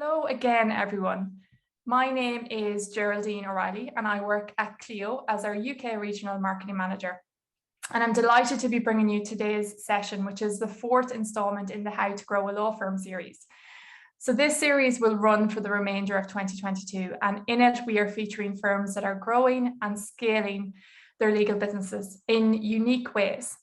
Hello again, everyone. My name is Geraldine O'Reilly and I work at Clio as our UK Regional Marketing Manager. And I'm delighted to be bringing you today's session, which is the fourth installment in the How to Grow a Law Firm series. So this series will run for the remainder of 2022, and in it we are featuring firms that are growing and scaling their legal businesses in unique ways.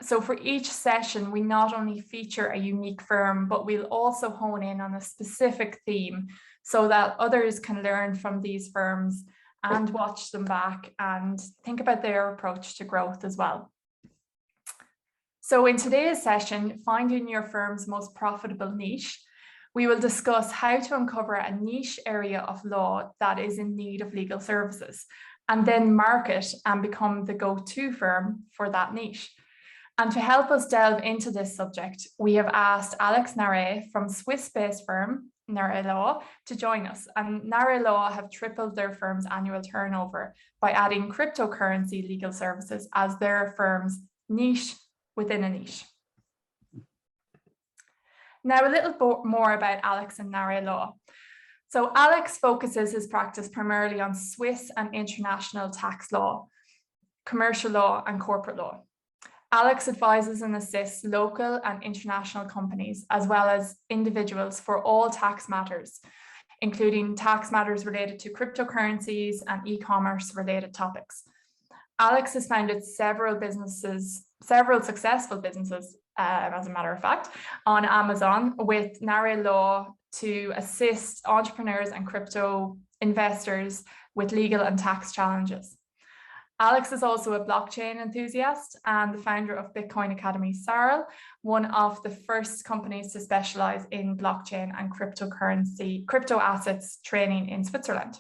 So for each session, we not only feature a unique firm, but we'll also hone in on a specific theme so that others can learn from these firms and watch them back and think about their approach to growth as well. So in today's session, Finding Your Firm's Most Profitable Niche, we will discuss how to uncover a niche area of law that is in need of legal services, and then market and become the go-to firm for that niche. And to help us delve into this subject, we have asked Alex Naray from Swiss-based firm Naray Law to join us. And Naray Law have tripled their firm's annual turnover by adding cryptocurrency legal services as their firm's niche within a niche. Now, a little more about Alex and Naray Law. So Alex focuses his practice primarily on Swiss and international tax law, commercial law, and corporate law. Alex advises and assists local and international companies, as well as individuals, for all tax matters, including tax matters related to cryptocurrencies and e-commerce related topics. Alex has founded several successful businesses, as a matter of fact, on Amazon with Naray Law to assist entrepreneurs and crypto investors with legal and tax challenges. Alex is also a blockchain enthusiast and the founder of Bitcoin Academy Sarl, one of the first companies to specialize in blockchain and crypto assets training in Switzerland.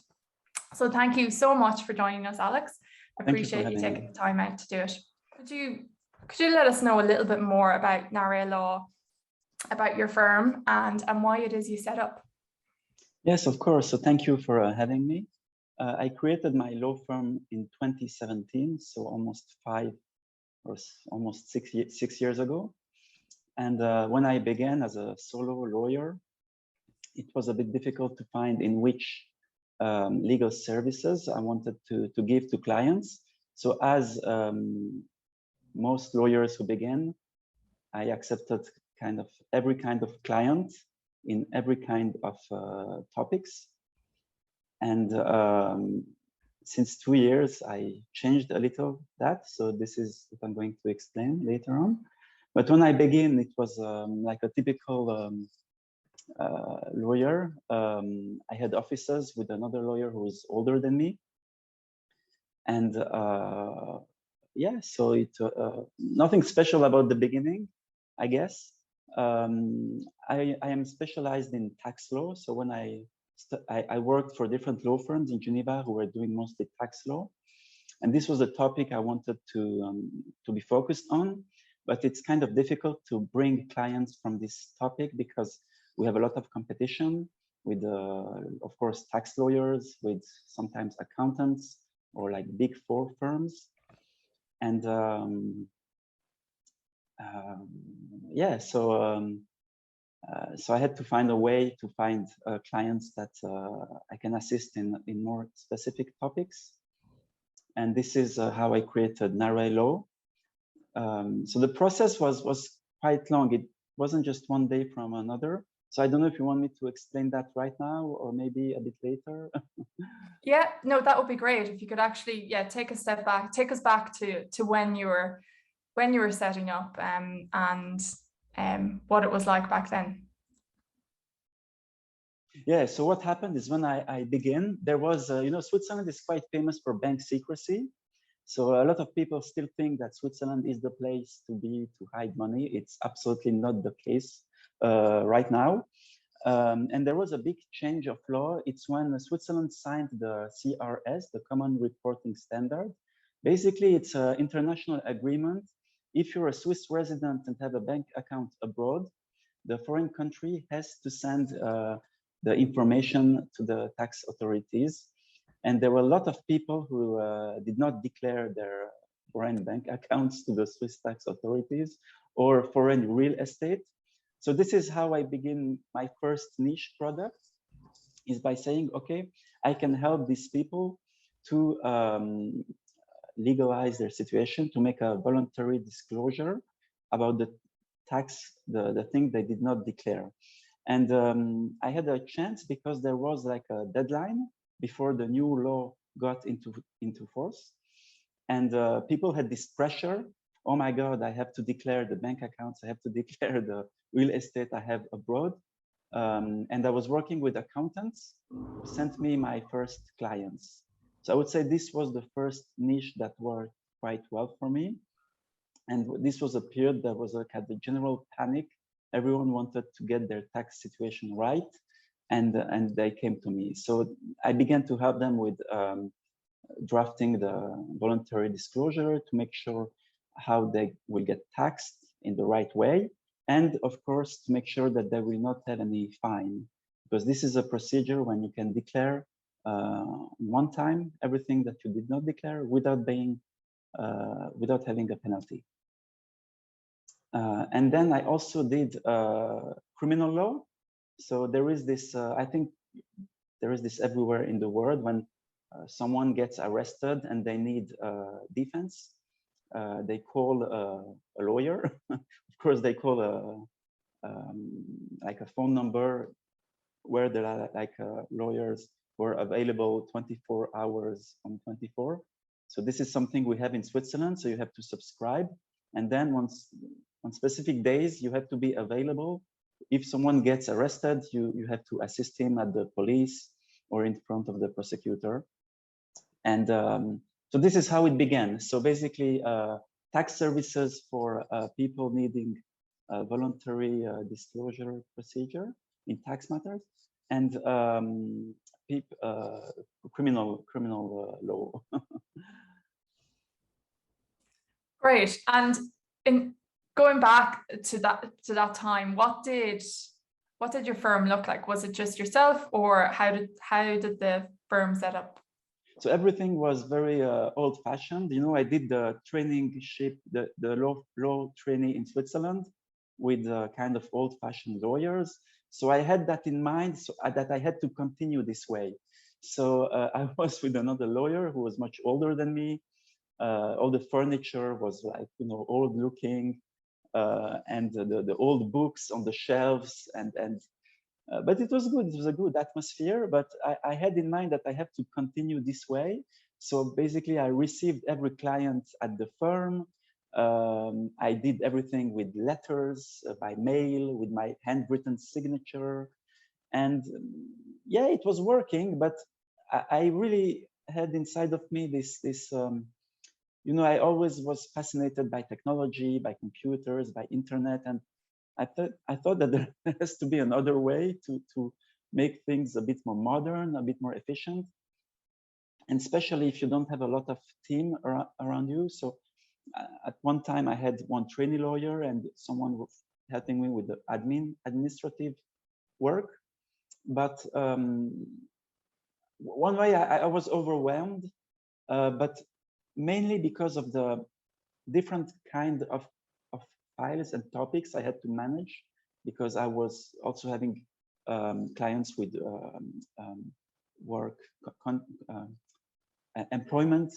So thank you so much for joining us, Alex. I appreciate you taking the time out to do it. Could you let us know a little bit more about Naray Law, about your firm and why it is you set up? Yes, of course. So thank you for having me. I created my law firm in 2017, so almost 6 years ago. And when I began as a solo lawyer, it was a bit difficult to find in which legal services I wanted to give to clients. So as most lawyers who begin, I accepted every kind of client in every kind of topics. And since 2 years, I changed a little that. So this is what I'm going to explain later on. But when I began, it was like a typical lawyer. I had offices with another lawyer who was older than me. And yeah, so it nothing special about the beginning, I guess. I am specialized in tax law. So when I worked for different law firms in Geneva who were doing mostly tax law. And this was a topic I wanted to be focused on, but it's kind of difficult to bring clients from this topic because we have a lot of competition with, of course, tax lawyers, with sometimes accountants or like big four firms. And yeah, so I had to find a way to find clients that I can assist in more specific topics. And this is how I created Naray Law. So the process was quite long. It wasn't just one day from another. So I don't know if you want me to explain that right now or maybe a bit later. Yeah, no, that would be great. If you could actually, take a step back, take us back to when you were setting up and what it was like back then. Yeah, so what happened is when I began, there was, Switzerland is quite famous for bank secrecy. So a lot of people still think that Switzerland is the place to be to hide money. It's absolutely not the case right now. And there was a big change of law. It's when Switzerland signed the CRS, the Common Reporting Standard. Basically, it's an international agreement. If you're a Swiss resident and have a bank account abroad, the foreign country has to send the information to the tax authorities. And there were a lot of people who did not declare their foreign bank accounts to the Swiss tax authorities or foreign real estate. So this is how I begin my first niche product. is by saying, okay, I can help these people to legalize their situation, to make a voluntary disclosure about the tax, the thing they did not declare. And I had a chance because there was like a deadline before the new law got into force. And people had this pressure. Oh my God, I have to declare the bank accounts. I have to declare the real estate I have abroad. And I was working with accountants who sent me my first clients. So I would say this was the first niche that worked quite well for me. And this was a period that was like at the general panic. Everyone wanted to get their tax situation right. And they came to me. So I began to help them with drafting the voluntary disclosure to make sure how they will get taxed in the right way. And of course, to make sure that they will not have any fine, because this is a procedure when you can declare one time everything that you did not declare without having a penalty. And then I also did criminal law. So there is this, I think there is this everywhere in the world when someone gets arrested and they need defense. They call a lawyer. Of course, they call like a phone number where there are like lawyers who are available 24 hours on 24. So this is something we have in Switzerland. So you have to subscribe. And then on specific days, you have to be available. If someone gets arrested, you have to assist him at the police or in front of the prosecutor. And so this is how it began. So basically, tax services for people needing a voluntary disclosure procedure in tax matters, and criminal law. Great. And in going back to that time, what did your firm look like? Was it just yourself, or how did the firm set up? So everything was very old-fashioned. You know, I did the traineeship, the law training in Switzerland with kind of old-fashioned lawyers. So I had that in mind, so that I had to continue this way. So I was with another lawyer who was much older than me. All the furniture was like, you know, old-looking, and the old books on the shelves, but it was good. It was a good atmosphere, but I had in mind that I have to continue this way. So basically, I received every client at the firm. I did everything with letters, by mail, with my handwritten signature. And yeah, it was working, but I really had inside of me this you know, I always was fascinated by technology, by computers, by internet, and I thought that there has to be another way to make things a bit more modern, a bit more efficient, and especially if you don't have a lot of team around you. So at one time I had one trainee lawyer and someone was helping me with the administrative work. But one way I was overwhelmed, but mainly because of the different kind of files and topics I had to manage, because I was also having clients with work, employment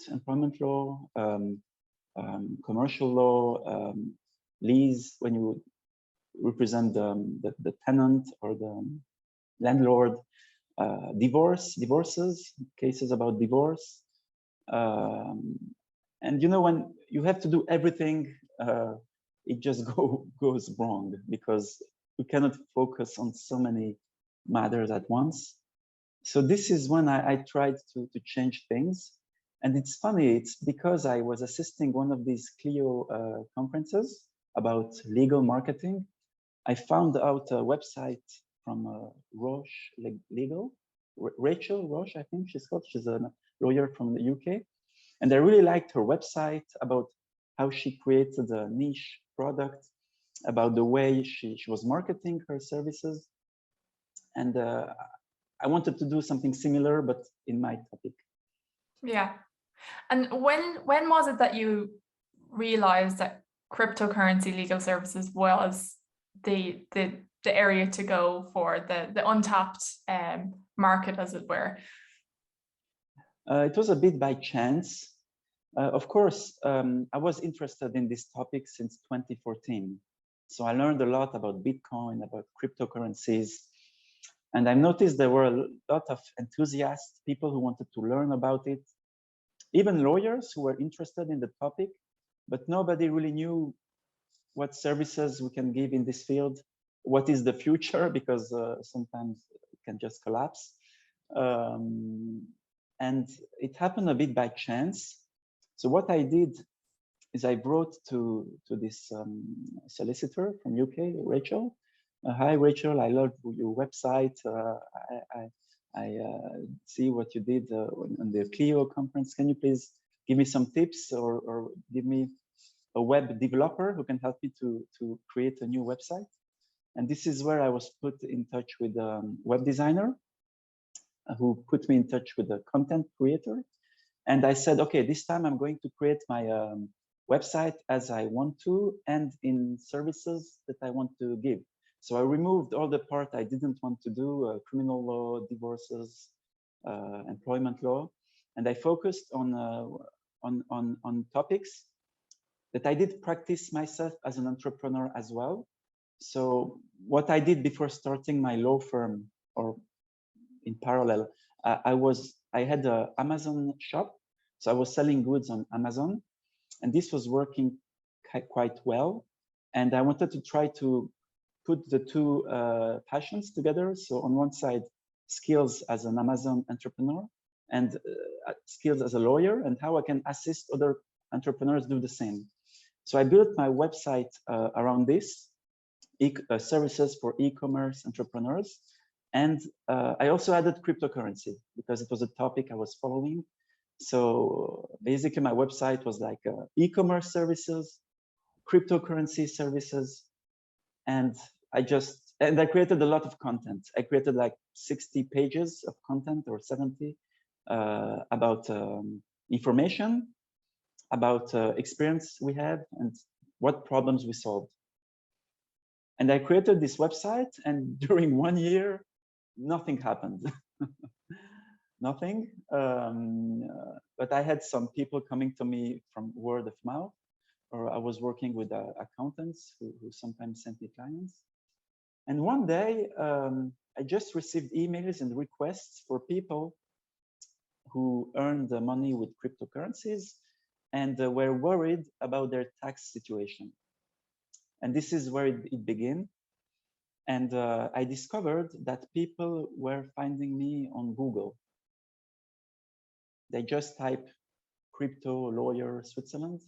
law, commercial law, lease, when you represent the tenant or the landlord, divorces, cases about divorce. And you know, when you have to do everything, it just goes wrong, because we cannot focus on so many matters at once. So this is when I tried to change things. And it's funny, it's because I was assisting one of these Clio conferences about legal marketing. I found out a website from Roche Legal, Rachel Roche, I think she's called. She's a lawyer from the UK. And I really liked her website about how she created a niche product, about the way she was marketing her services. And I wanted to do something similar, but in my topic. Yeah. And when was it that you realized that cryptocurrency legal services was the the area to go for the untapped market, as it were? It was a bit by chance. Of course, I was interested in this topic since 2014. So I learned a lot about Bitcoin, about cryptocurrencies. And I noticed there were a lot of enthusiasts, people who wanted to learn about it, even lawyers who were interested in the topic, but nobody really knew what services we can give in this field, what is the future, because sometimes it can just collapse. And it happened a bit by chance. So what I did is I wrote to this solicitor from UK, Rachel. Hi, Rachel, I love your website. I see what you did on the Clio conference. Can you please give me some tips or give me a web developer who can help me to create a new website? And this is where I was put in touch with a web designer who put me in touch with a content creator. And I said, okay, this time I'm going to create my website as I want to and in services that I want to give. So I removed all the part I didn't want to do, criminal law, divorces, employment law, and I focused on topics that I did practice myself as an entrepreneur as well. So what I did before starting my law firm, or in parallel, I had an Amazon shop. So I was selling goods on Amazon, and this was working quite well. And I wanted to try to put the two passions together. So on one side, skills as an Amazon entrepreneur and skills as a lawyer, and how I can assist other entrepreneurs do the same. So I built my website around this, services for e-commerce entrepreneurs. And I also added cryptocurrency because it was a topic I was following. So basically my website was like e-commerce services, cryptocurrency services, and I created a lot of content. I created like 60 pages of content or 70 about information, about experience we had and what problems we solved. And I created this website, and during 1 year, nothing happened. Nothing. But I had some people coming to me from word of mouth, or I was working with accountants who sometimes sent me clients. And one day, I just received emails and requests for people who earned money with cryptocurrencies and were worried about their tax situation. And this is where it began. And I discovered that people were finding me on Google. They just type crypto lawyer Switzerland.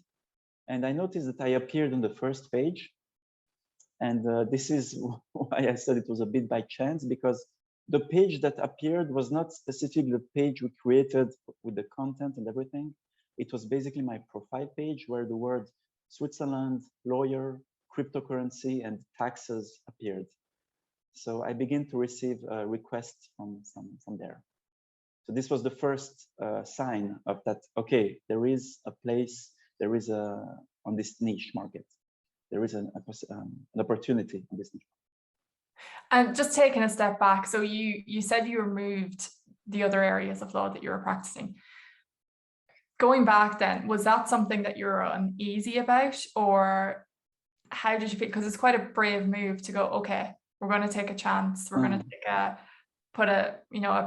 And I noticed that I appeared on the first page. And this is why I said it was a bit by chance, because the page that appeared was not specifically the page we created with the content and everything. It was basically my profile page where the word Switzerland, lawyer, cryptocurrency, and taxes appeared. So I began to receive requests from there. So this was the first sign of that, okay, there is a place, there is on this niche market, there is an opportunity on this niche. And just taking a step back, so you said you removed the other areas of law that you were practicing. Going back then, was that something that you were uneasy about, or how did you feel? Because it's quite a brave move to go, okay, we're going to take a chance, we're going to put a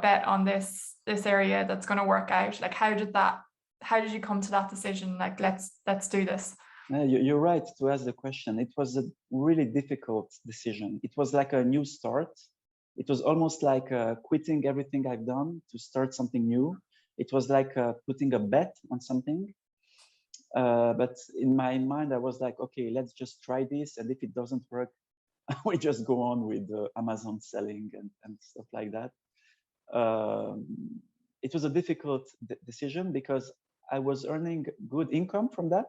bet on this area that's going to work out. Like, how did you come to that decision? Like, let's do this. You're right to ask the question. It was a really difficult decision. It was like a new start. It was almost like quitting everything I've done to start something new. It was like putting a bet on something. But in my mind, I was like, okay, let's just try this. And if it doesn't work, we just go on with Amazon selling and stuff like that. It was a difficult decision because I was earning good income from that.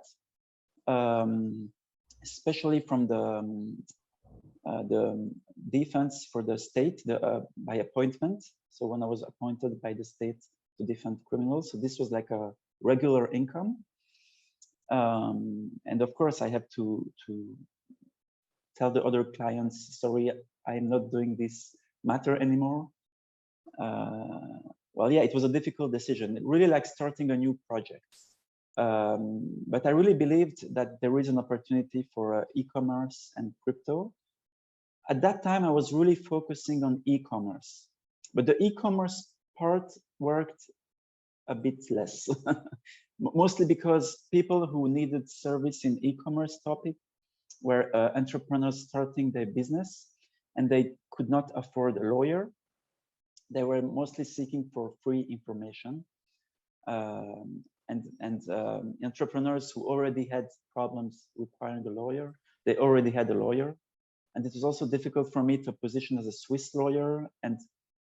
Especially from the defense for the state by appointment. So when I was appointed by the state to defend criminals, so this was like a regular income. And of course, I had to tell the other clients, sorry, I'm not doing this matter anymore. Well, yeah, it was a difficult decision. It really like starting a new project. But I really believed that there is an opportunity for e-commerce and crypto. At that time, I was really focusing on e-commerce, but the e-commerce part worked a bit less, mostly because people who needed service in e-commerce topic were entrepreneurs starting their business and they could not afford a lawyer. They were mostly seeking for free information. Entrepreneurs who already had problems requiring a lawyer, they already had a lawyer. And it was also difficult for me to position as a Swiss lawyer. And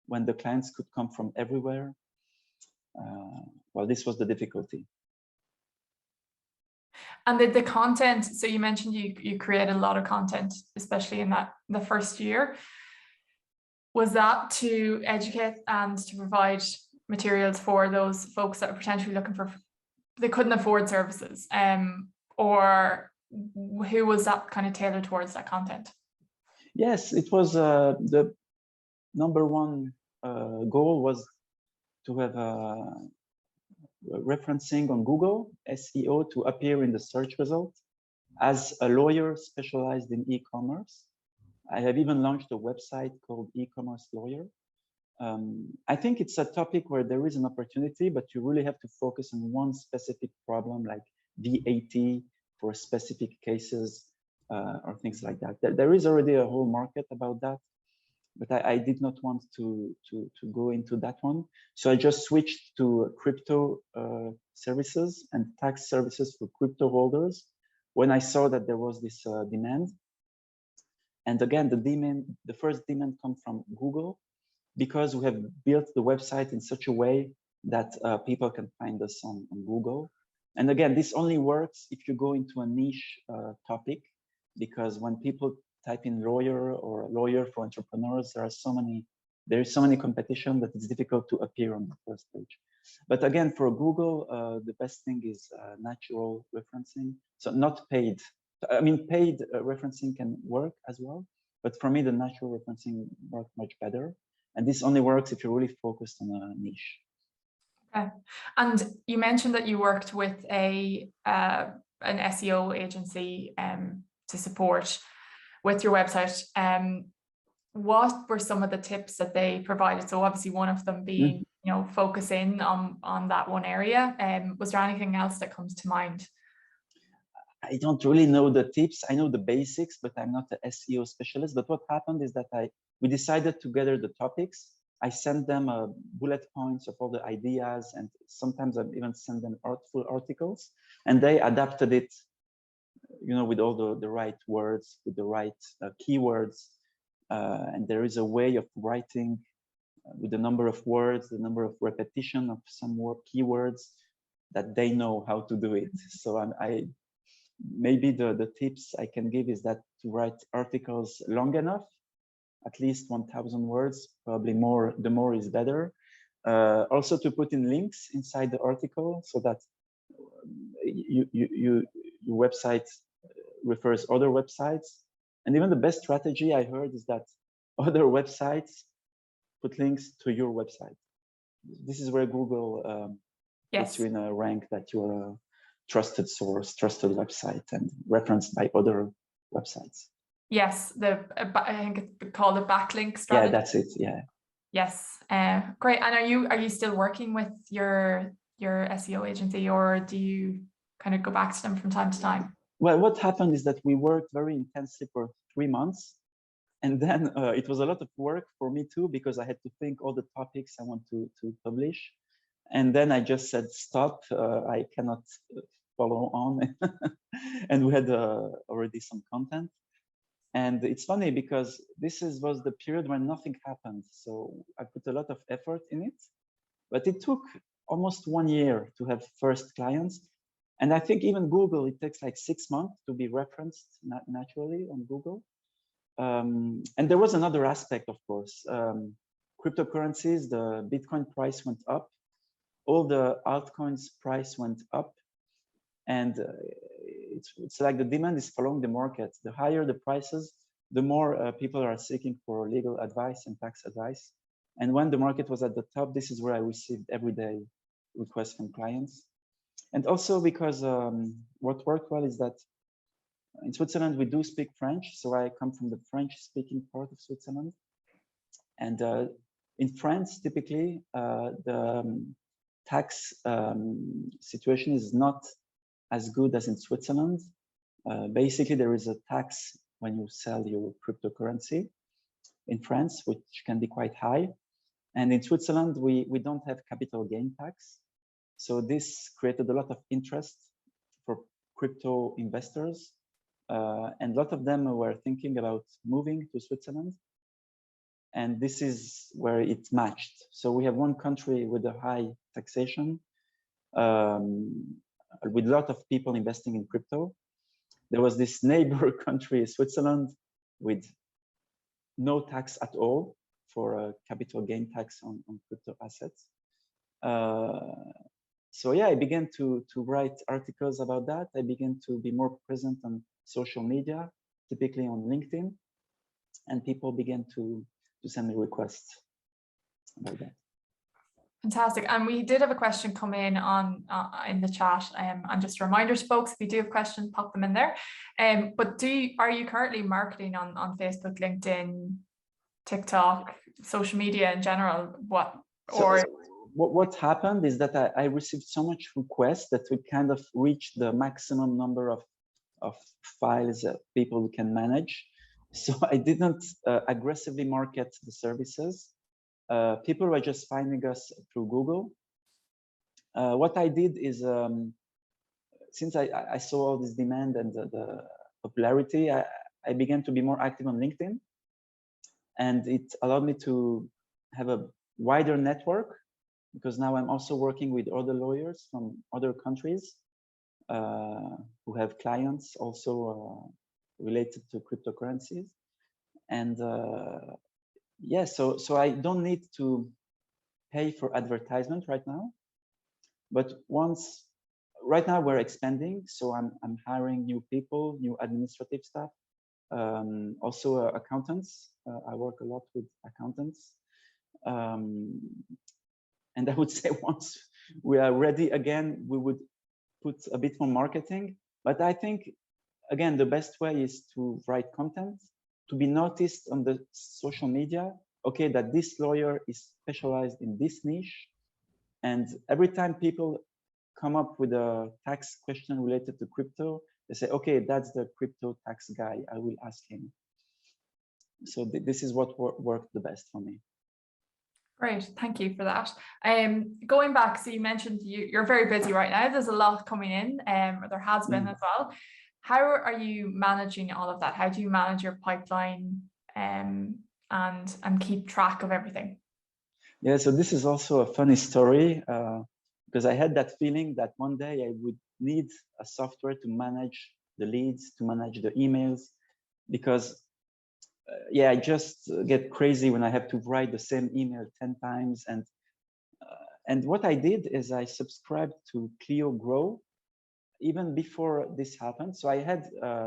when the clients could come from everywhere, well, this was the difficulty. And the content, so you mentioned you created a lot of content, especially in the first year. Was that to educate and to provide materials for those folks that are potentially looking for, they couldn't afford services, or who was that kind of tailored towards that content? Yes, it was the number one goal was to have referencing on Google, SEO, to appear in the search result. As a lawyer specialized in e-commerce, I have even launched a website called E-commerce Lawyer. I think it's a topic where there is an opportunity, but you really have to focus on one specific problem, like VAT for specific cases or things like that. There is already a whole market about that, but I did not want to go into that one. So I just switched to crypto services and tax services for crypto holders when I saw that there was this demand. And again, the first demand comes from Google, because we have built the website in such a way that people can find us on Google. And again, this only works if you go into a niche topic, because when people type in lawyer or lawyer for entrepreneurs, there is so many competition that it's difficult to appear on the first page. But again, for Google, the best thing is natural referencing. So not paid. I mean, paid referencing can work as well, but for me, the natural referencing works much better. And this only works if you're really focused on a niche. Okay. And you mentioned that you worked with an SEO agency to support with your website. What were some of the tips that they provided? So obviously one of them being, focus in on that one area. Was there anything else that comes to mind? I don't really know the tips. I know the basics, but I'm not an SEO specialist. But what happened is that we decided to gather the topics. I sent them bullet points of all the ideas, and sometimes I even send them full articles, and they adapted it, with all the right words, with the right keywords. And there is a way of writing with the number of words, the number of repetition of some keywords, that they know how to do it. So maybe the tips I can give is that to write articles long enough, at least 1,000 words, probably more, the more is better. Also to put in links inside the article so that your website refers other websites. And even the best strategy I heard is that other websites put links to your website. This is where Google puts you in a rank that you're a trusted source, trusted website, and referenced by other websites. Yes, I think it's called a backlink strategy. Yeah, that's it. Yeah. Yes, great. And are you still working with your SEO agency, or do you kind of go back to them from time to time? Well, what happened is that we worked very intensely for 3 months, and then it was a lot of work for me too, because I had to think all the topics I want to publish. And then I just said, stop, I cannot follow on. And we had already some content. And it's funny because this was the period when nothing happened. So I put a lot of effort in it, but it took almost 1 year to have first clients. And I think even Google, it takes like 6 months to be referenced naturally on Google. And there was another aspect, of course. Cryptocurrencies, the Bitcoin price went up. All the altcoins price went up. And it's like the demand is following the market. The higher the prices, the more people are seeking for legal advice and tax advice. And when the market was at the top, this is where I received everyday requests from clients. And also because what worked well is that in Switzerland, we do speak French. So I come from the French-speaking part of Switzerland. And in France, typically, the tax situation is not as good as in Switzerland. Basically, there is a tax when you sell your cryptocurrency in France, which can be quite high. And in Switzerland, we don't have capital gain tax. So this created a lot of interest for crypto investors. And a lot of them were thinking about moving to Switzerland. And this is where it matched. So we have one country with a high taxation, with a lot of people investing in crypto. There was this neighbor country, Switzerland, with no tax at all for a capital gain tax on crypto assets. So yeah, I began to write articles about that. I began to be more present on social media, typically on LinkedIn, and people began to send me requests about that. Fantastic. And we did have a question come in on in the chat. And just a reminder to folks, if you do have questions, pop them in there. But are you currently marketing on Facebook, LinkedIn, TikTok, social media in general? What happened is that I received so much requests that we kind of reached the maximum number of files that people can manage. So I didn't aggressively market the services. People were just finding us through Google. What I did is, since I saw all this demand and the popularity, I began to be more active on LinkedIn. And it allowed me to have a wider network, because now I'm also working with other lawyers from other countries who have clients also related to cryptocurrencies. And yeah, so I don't need to pay for advertisement right now. But right now we're expanding, so I'm hiring new people, new administrative staff, also accountants. I work a lot with accountants. And I would say once we are ready again, we would put a bit more marketing. But I think, again, the best way is to write content, to be noticed on the social media. Okay, that this lawyer is specialized in this niche. And every time people come up with a tax question related to crypto, they say, okay, that's the crypto tax guy, I will ask him. So this is what worked the best for me. Great, thank you for that. Going back, so you mentioned you're very busy right now. There's a lot coming in, or there has been as well. How are you managing all of that? How do you manage your pipeline and keep track of everything? Yeah, so this is also a funny story, because I had that feeling that one day I would need a software to manage the leads, to manage the emails, because yeah, I just get crazy when I have to write the same email 10 times. And what I did is I subscribed to Clio Grow even before this happened. So I had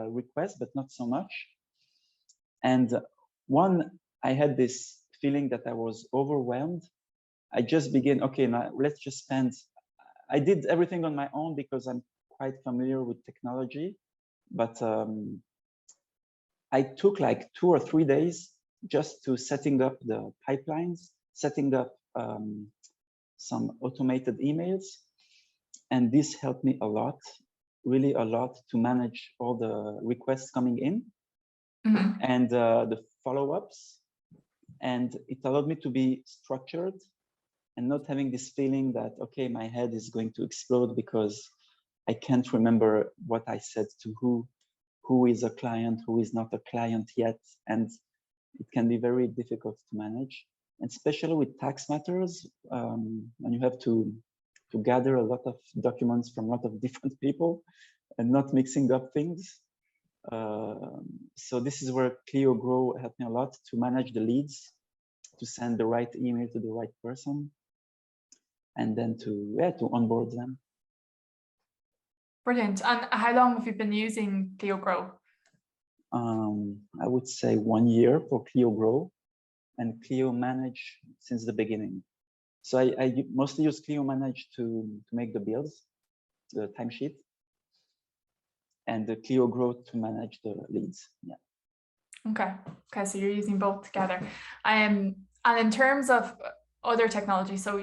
requests, but not so much. And I had this feeling that I was overwhelmed. I just began, okay, now let's just spend. I did everything on my own because I'm quite familiar with technology, but I took like 2 or 3 days just to setting up the pipelines, setting up some automated emails. And this helped me a lot, really a lot, to manage all the requests coming in and the follow-ups. And it allowed me to be structured and not having this feeling that, okay, my head is going to explode because I can't remember what I said to who is a client, who is not a client yet. And it can be very difficult to manage. And especially with tax matters, when you have to gather a lot of documents from a lot of different people and not mixing up things. So this is where Clio Grow helped me a lot to manage the leads, to send the right email to the right person, and then to onboard them. Brilliant. And how long have you been using Clio Grow? I would say 1 year for Clio Grow, and Clio Manage since the beginning. So I mostly use Clio Manage to make the bills, the timesheet, and the Clio Grow to manage the leads. Yeah. Okay, so you're using both together. And in terms of other technology, so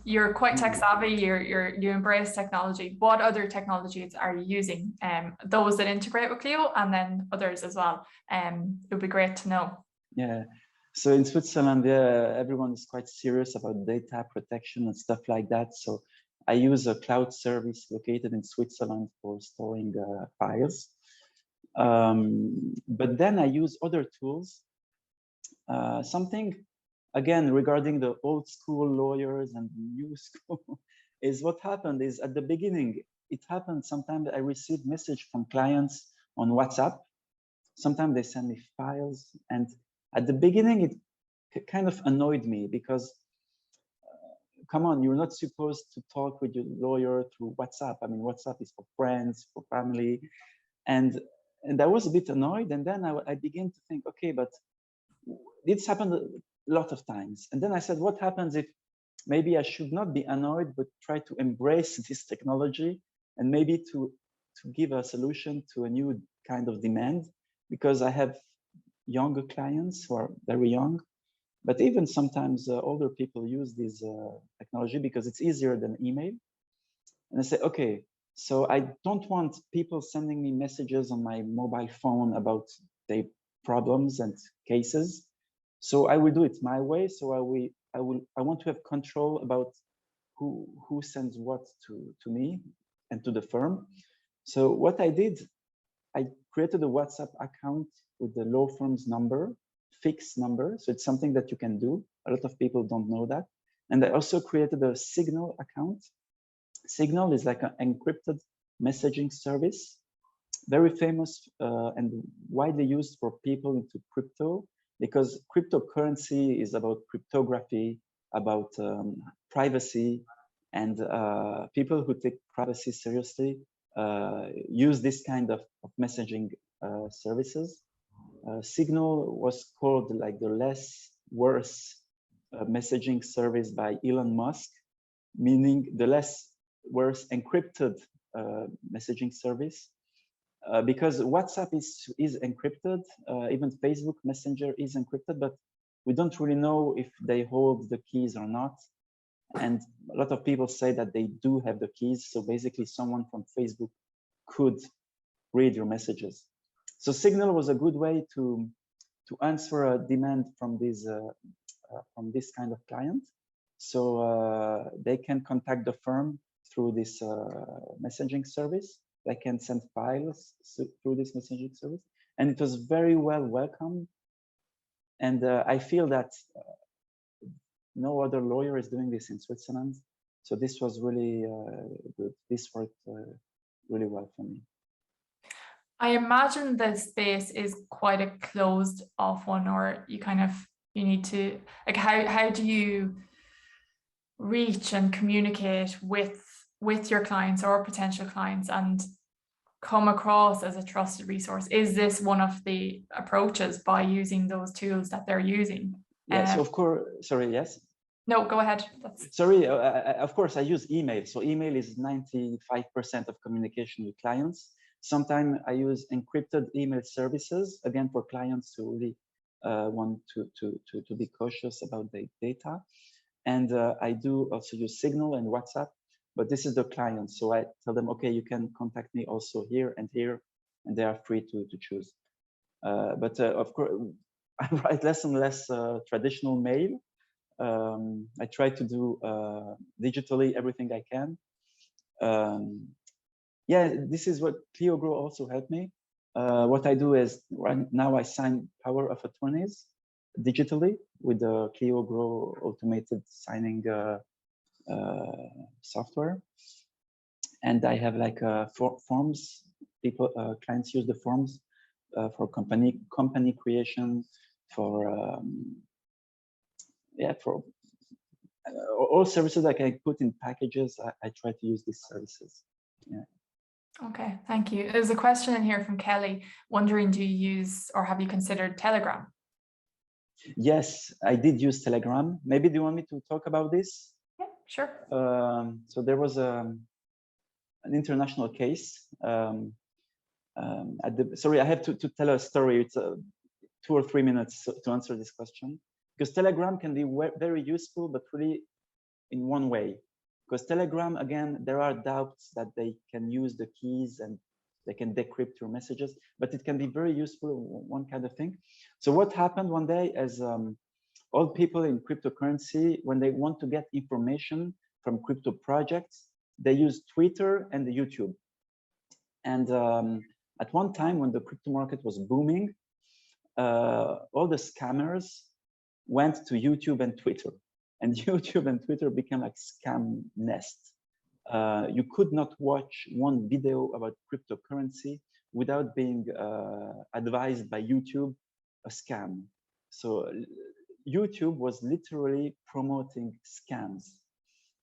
you're quite tech savvy. You embrace technology. What other technologies are you using? Those that integrate with Clio, and then others as well. It would be great to know. Yeah. So in Switzerland, everyone is quite serious about data protection and stuff like that. So I use a cloud service located in Switzerland for storing files. But then I use other tools. Something, again, regarding the old school lawyers and new school, is what happened is at the beginning, it happened sometimes I received message from clients on WhatsApp. Sometimes they send me files, and at the beginning, it kind of annoyed me because, come on, you're not supposed to talk with your lawyer through WhatsApp. I mean, WhatsApp is for friends, for family, and I was a bit annoyed. And then I began to think, okay, but this happened a lot of times. And then I said, what happens if maybe I should not be annoyed, but try to embrace this technology and maybe to give a solution to a new kind of demand, because I have younger clients who are very young, but even sometimes older people use this technology because it's easier than email. And I say, okay, so I don't want people sending me messages on my mobile phone about their problems and cases. So I will do it my way. So I want to have control about who sends what to me and to the firm. So what I did, I created a WhatsApp account with the law firm's number, fixed number. So it's something that you can do. A lot of people don't know that. And I also created a Signal account. Signal is like an encrypted messaging service, very famous and widely used for people into crypto, because cryptocurrency is about cryptography, about privacy, and people who take privacy seriously use this kind of messaging services. Signal was called like the less worse messaging service by Elon Musk, meaning the less worse encrypted messaging service. Because WhatsApp is encrypted, even Facebook Messenger is encrypted, but we don't really know if they hold the keys or not. And a lot of people say that they do have the keys. So basically someone from Facebook could read your messages. So Signal was a good way to answer a demand from this kind of client. So they can contact the firm through this messaging service. They can send files through this messaging service. And it was very well welcomed. And I feel that no other lawyer is doing this in Switzerland. So this was really good. This worked really well for me. I imagine the space is quite a closed off one, or you need to, like, how do you reach and communicate with your clients or potential clients and come across as a trusted resource? Is this one of the approaches by using those tools that they're using? Yes, of course. Sorry, yes. No, go ahead. Sorry, of course, I use email. So email is 95% of communication with clients. Sometimes I use encrypted email services, again, for clients who really want to be cautious about their data. And I do also use Signal and WhatsApp, but this is the client. So I tell them, okay, you can contact me also here, and they are free to choose. But of course, I write less and less traditional mail. I try to do digitally everything I can. Yeah, this is what Clio Grow also helped me. What I do is right now I sign power of attorneys digitally with the Clio Grow automated signing software. And I have like forms. Clients use the forms for company creation, for for all services that I can put in packages. I try to use these services. Yeah. Okay, thank you. There's a question in here from Kelly wondering, do you use or have you considered Telegram? Yes, I did use Telegram. Maybe do you want me to talk about this? Yeah, sure. So there was an international case. Sorry, I have to tell a story. It's 2 or 3 minutes to answer this question, because Telegram can be very useful, but really in one way. Because Telegram, again, there are doubts that they can use the keys and they can decrypt your messages, but it can be very useful, one kind of thing. So what happened one day is all people in cryptocurrency, when they want to get information from crypto projects, they use Twitter and the YouTube. And at one time when the crypto market was booming, all the scammers went to YouTube and Twitter. And YouTube and Twitter became like scam nest. You could not watch one video about cryptocurrency without being advised by YouTube a scam. So YouTube was literally promoting scams.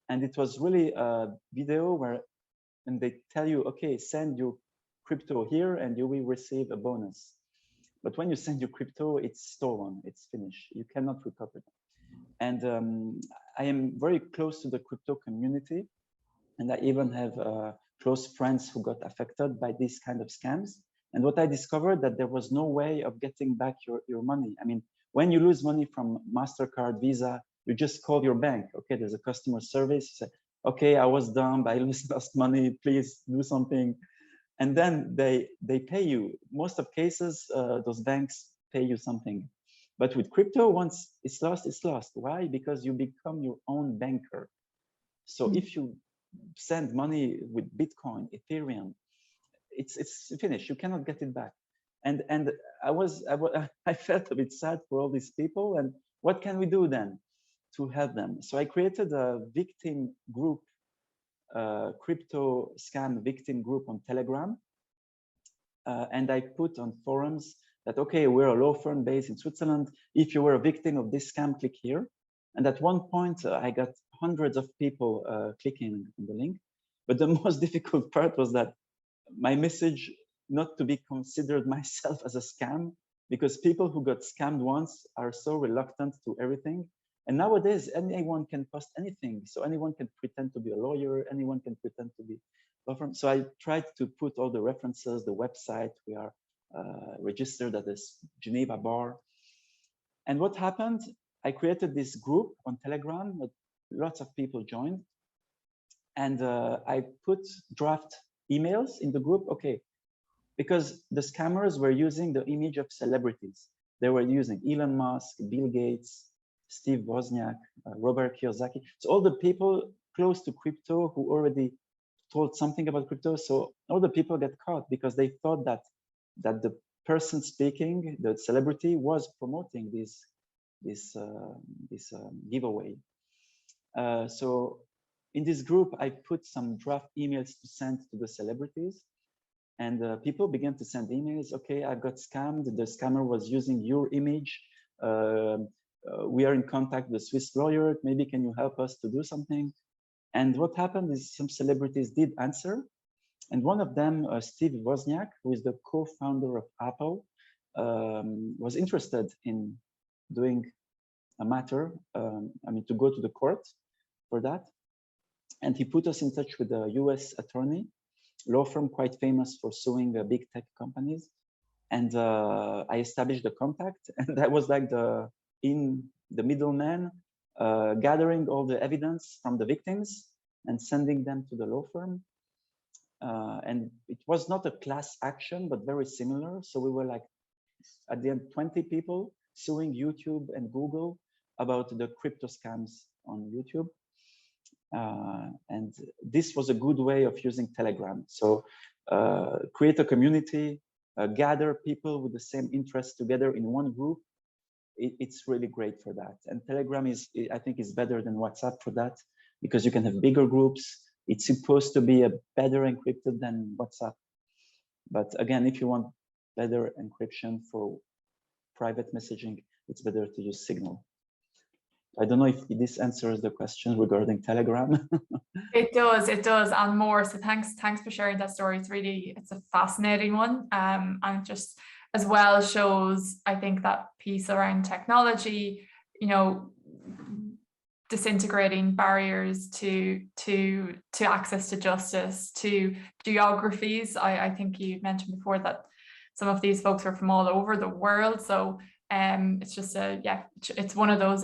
And it was really a video where, and they tell you, okay, send your crypto here and you will receive a bonus. But when you send your crypto, it's stolen, it's finished. You cannot recover it. And I am very close to the crypto community. And I even have close friends who got affected by these kind of scams. And what I discovered that there was no way of getting back your money. I mean, when you lose money from MasterCard, Visa, you just call your bank. Okay, there's a customer service. You say, okay, I was dumb, I lost money, please do something. And then they pay you. Most of cases, those banks pay you something. But with crypto, once it's lost, it's lost. Why? Because you become your own banker. So if you send money with Bitcoin, Ethereum, it's finished. You cannot get it back. And I felt a bit sad for all these people. And what can we do then to help them? So I created a victim group, crypto scam victim group on Telegram. And I put on forums that, okay, we're a law firm based in Switzerland. If you were a victim of this scam, click here. And at one point, I got hundreds of people clicking on the link. But the most difficult part was that my message not to be considered myself as a scam, because people who got scammed once are so reluctant to everything. And nowadays, anyone can post anything. So anyone can pretend to be a lawyer, anyone can pretend to be law firm. So I tried to put all the references, the website, we are registered at this Geneva bar. And what happened, I created this group on Telegram, that lots of people joined. And I put draft emails in the group, okay, because the scammers were using the image of celebrities. They were using Elon Musk, Bill Gates, Steve Wozniak, Robert Kiyosaki. So all the people close to crypto who already told something about crypto. So all the people get caught because they thought that the person speaking, the celebrity, was promoting this giveaway. So in this group, I put some draft emails to send to the celebrities, and people began to send emails. Okay, I got scammed. The scammer was using your image. We are in contact with a Swiss lawyer. Maybe can you help us to do something? And what happened is some celebrities did answer. And one of them, Steve Wozniak, who is the co-founder of Apple, was interested in doing a matter, to go to the court for that. And he put us in touch with a US attorney, law firm quite famous for suing big tech companies. And I established the contact, and I was like the middleman, gathering all the evidence from the victims and sending them to the law firm. And it was not a class action, but very similar. So we were like, at the end, 20 people suing YouTube and Google about the crypto scams on YouTube. And this was a good way of using Telegram. So create a community, gather people with the same interests together in one group. It's really great for that. And Telegram I think is better than WhatsApp for that, because you can have bigger groups. It's supposed to be a better encrypted than WhatsApp. But again, if you want better encryption for private messaging, it's better to use Signal. I don't know if this answers the question regarding Telegram. It does, and more. So thanks for sharing that story. It's a fascinating one, and it just as well shows, I think, that piece around technology, disintegrating barriers to access to justice, to geographies. I think you mentioned before that some of these folks are from all over the world, so it's just it's one of those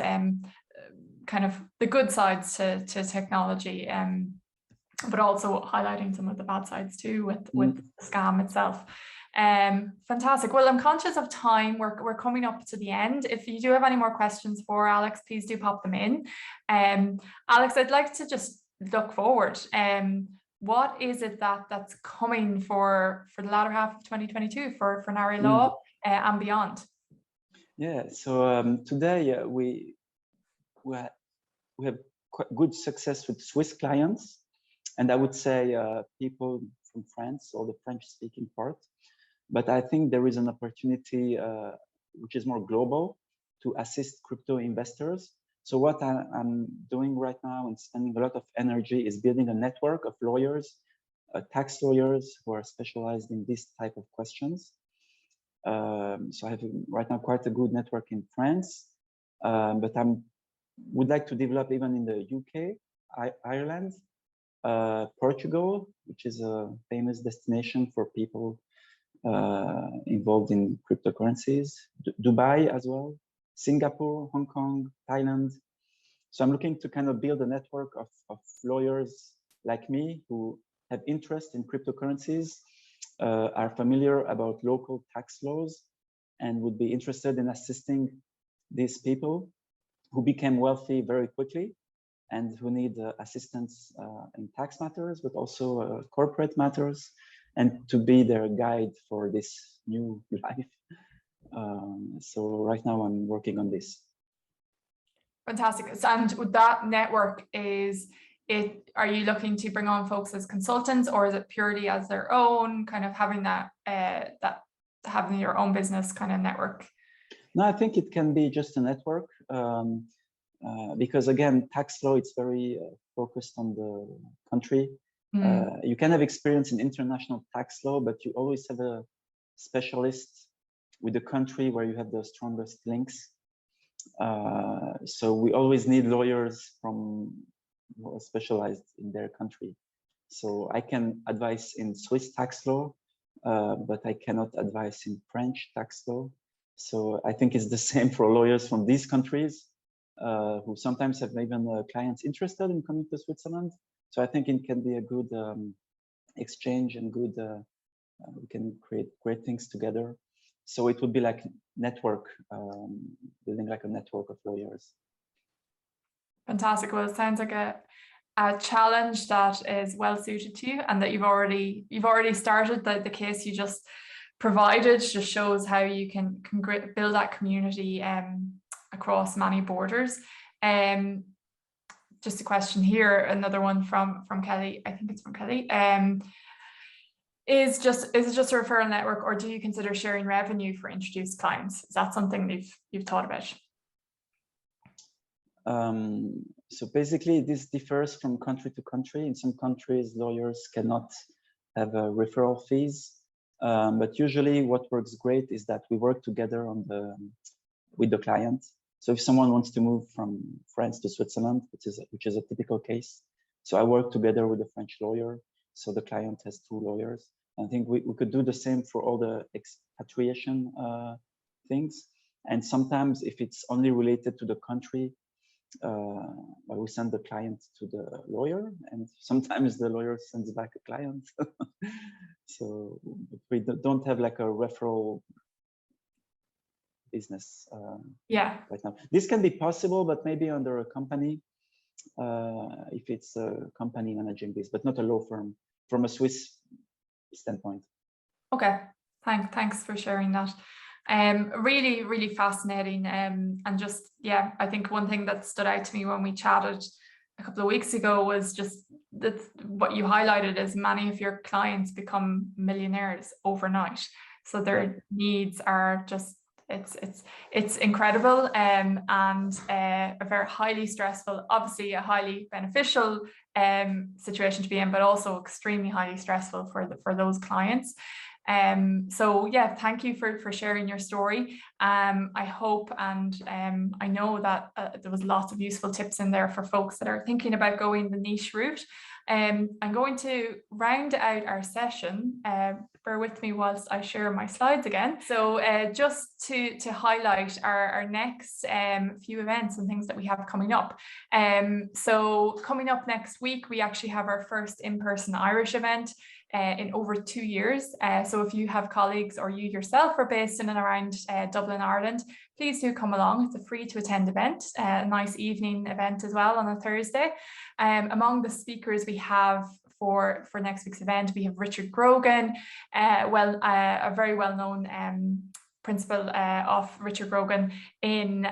kind of the good sides to technology, but also highlighting some of the bad sides too with the scam itself. Fantastic. Well, I'm conscious of time. We're coming up to the end. If you do have any more questions for Alex, please do pop them in. Alex, I'd like to just look forward. What is it that's coming for the latter half of 2022 for Naray Law and beyond? Yeah. So today we have quite good success with Swiss clients, and I would say people from France or the French-speaking part. But I think there is an opportunity which is more global to assist crypto investors. So what I'm doing right now and spending a lot of energy is building a network of lawyers, tax lawyers who are specialized in this type of questions. So I have right now quite a good network in France, but would like to develop even in the UK, Ireland, Portugal, which is a famous destination for people involved in cryptocurrencies, Dubai as well, Singapore, Hong Kong, Thailand. So I'm looking to kind of build a network of lawyers like me who have interest in cryptocurrencies, are familiar about local tax laws, and would be interested in assisting these people who became wealthy very quickly and who need assistance in tax matters, but also corporate matters, and to be their guide for this new life. So right now I'm working on this. Fantastic. And with that network, are you looking to bring on folks as consultants, or is it purely as their own, kind of having having your own business kind of network? No, I think it can be just a network, because again, tax law, it's very focused on the country. You can have experience in international tax law, but you always have a specialist with the country where you have the strongest links. So we always need lawyers who are specialized in their country. So I can advise in Swiss tax law, but I cannot advise in French tax law. So I think it's the same for lawyers from these countries who sometimes have even clients interested in coming to Switzerland. So I think it can be a good exchange and good, we can create great things together. So it would be like network, building like a network of lawyers. Fantastic. Well, it sounds like a challenge that is well suited to you, and that you've already started. The case you just provided just shows how you can build that community across many borders. Just a question here, another one from Kelly. I think it's from Kelly. Is it just a referral network, or do you consider sharing revenue for introduced clients? Is that something you've thought about? So basically, this differs from country to country. In some countries, lawyers cannot have referral fees, but usually what works great is that we work together with the client. So if someone wants to move from France to Switzerland, which is a typical case, so I work together with a French lawyer, so the client has two lawyers. I think we could do the same for all the expatriation things. And sometimes if it's only related to the country, we send the client to the lawyer, and sometimes the lawyer sends back a client. So we don't have like a referral business right now. This can be possible, but maybe under a company, if it's a company managing this, but not a law firm from a Swiss standpoint. Okay, thanks for sharing that. Really, really fascinating. And just, I think one thing that stood out to me when we chatted a couple of weeks ago was just that what you highlighted is many of your clients become millionaires overnight. So their needs are just it's incredible, and a very highly stressful, obviously a highly beneficial situation to be in, but also extremely highly stressful for those clients. So yeah, thank you for sharing your story. I hope and I know that there was lots of useful tips in there for folks that are thinking about going the niche route. I'm going to round out our session. Bear with me whilst I share my slides again. So just to highlight our next few events and things that we have coming up. So coming up next week, we actually have our first in-person Irish event in over 2 years. So if you have colleagues or you yourself are based in and around Dublin, Ireland, please do come along. It's a free to attend event, a nice evening event as well on a Thursday. Among the speakers we have for next week's event, we have Richard Grogan, a very well-known principal of Richard Grogan in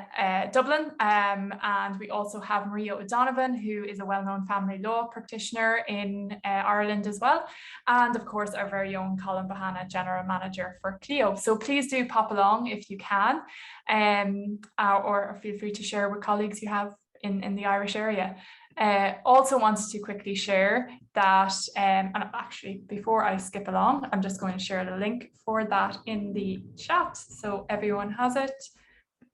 Dublin, and we also have Maria O'Donovan, who is a well-known family law practitioner in Ireland as well, and of course our very own Colin Bahana, General Manager for Clio. So please do pop along if you can, or feel free to share with colleagues you have in the Irish area. Also wanted to quickly share that, and actually before I skip along, I'm just going to share the link for that in the chat so everyone has it.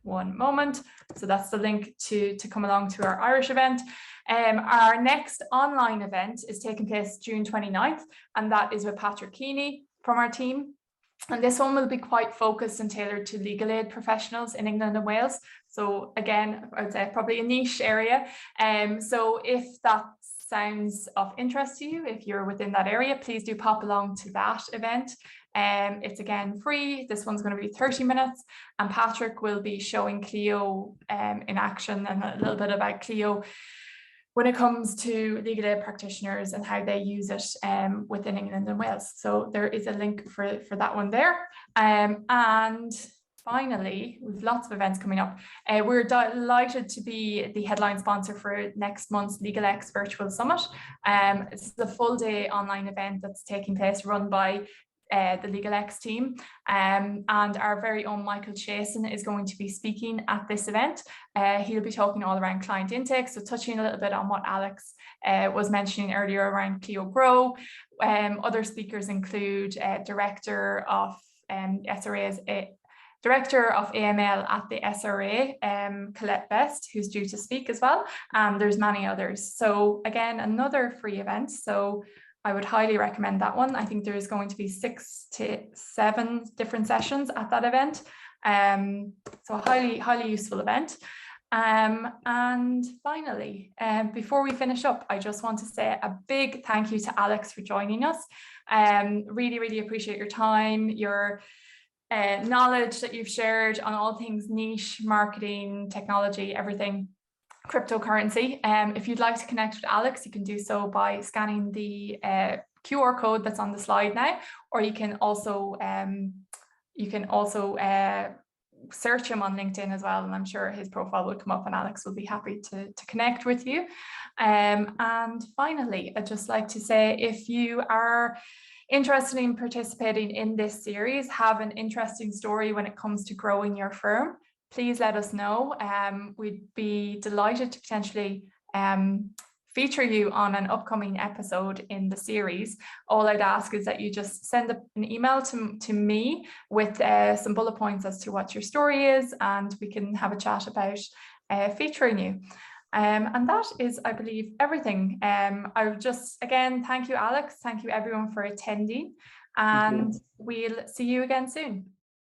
One moment. So that's the link to come along to our Irish event. Our next online event is taking place June 29th, and that is with Patrick Keeney from our team. And this one will be quite focused and tailored to legal aid professionals in England and Wales. So again, I would say probably a niche area. So if that sounds of interest to you, if you're within that area, please do pop along to that event. It's again free. This one's going to be 30 minutes, and Patrick will be showing Clio in action and a little bit about Clio when it comes to legal aid practitioners and how they use it within England and Wales. So there is a link for that one there. And finally, we've lots of events coming up. We're delighted to be the headline sponsor for next month's LegalX Virtual Summit. It's the full day online event that's taking place, run by the LegalX team, and our very own Michael Chasen is going to be speaking at this event. He'll be talking all around client intake, so touching a little bit on what Alex was mentioning earlier around Clio Grow. Other speakers include Director of Director of AML at the SRA, Colette Best, who's due to speak as well, and there's many others. So again, another free event, so I would highly recommend that one. I think there is going to be 6 to 7 different sessions at that event. So a highly useful event. And finally, before we finish up, I just want to say a big thank you to Alex for joining us. Really appreciate your time, your knowledge that you've shared on all things niche, marketing, technology, everything. Cryptocurrency. If you'd like to connect with Alex, you can do so by scanning the QR code that's on the slide now, or you can also search him on LinkedIn as well, and I'm sure his profile will come up and Alex will be happy to connect with you. And finally, I'd just like to say, if you are interested in participating in this series, have an interesting story when it comes to growing your firm, please let us know. We'd be delighted to potentially feature you on an upcoming episode in the series. All I'd ask is that you just send an email to me with some bullet points as to what your story is, and we can have a chat about featuring you. And that is, I believe, everything. I would just, again, thank you, Alex. Thank you, everyone, for attending. And we'll see you again soon.